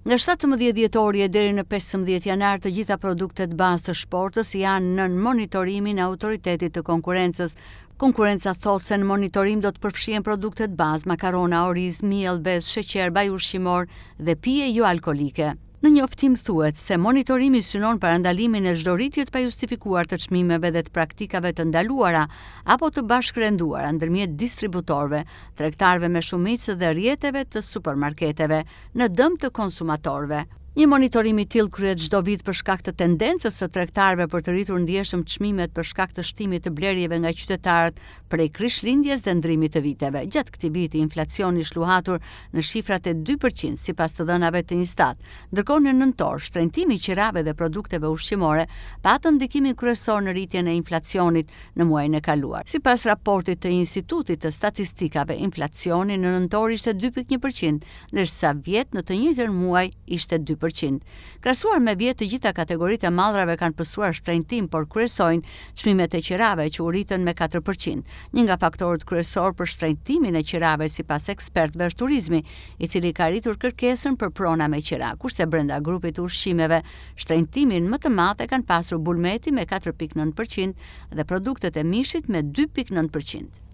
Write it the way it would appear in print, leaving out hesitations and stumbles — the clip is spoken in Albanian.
Nga 17 dhjetori deri në 15 janar të gjitha produktet bazë të shportës janë nën monitorimin e Autoritetit të Konkurrencës. Konkurenca thot se në monitorim do të përfshihen produktet bazë, makarona, oriz, miell, vezë, sheqer, vaj ushqimor dhe pije jo alkolike. Në njoftim thuhet se monitorimi synon parandalimin e çdo rritje të pajustifikuar të çmimeve dhe të praktikave të ndaluara apo të bashkërenduara ndërmjet distributorëve, tregtarëve me shumicë dhe rrjeteve të supermarketeve në dëm të konsumatorëve. Një monitorim i tillë kryhet çdo vit për shkak të tendencës së tregtarëve për të rritur ndjeshëm çmimet për shkak të shtimit të blerjeve nga qytetarët prej krishtlindjes dhe ndrimit të viteve. Gjatë këtij viti inflacioni shluhatur në shifrat e 2% sipas të dhënave të Instat, ndërkohë në nëntor shtrenjtimi i qirave dhe produkteve ushqimore patën ndikimin kryesor në rritjen e inflacionit në muajin e kaluar. Sipas raportit të Institutit të Statistikave, inflacioni në nëntor ishte 2.1%, ndërsa vjet në të njëjtën muaj ishte 2%. Krahasuar me vjet, të gjitha kategoritë e mallrave kanë pësuar shtrenjtim, por kryesojnë çmimet e qirave që u rritën me 4%. Një nga faktorët kryesor për shtrenjtimin e qirave sipas ekspertëve është turizmi, i cili ka rritur kërkesën për prona me qira, kurse brenda grupit të ushqimeve shtrenjtimin më të madh e kanë pasur bulmeti me 4.9% dhe produktet e mishit me 2.9%.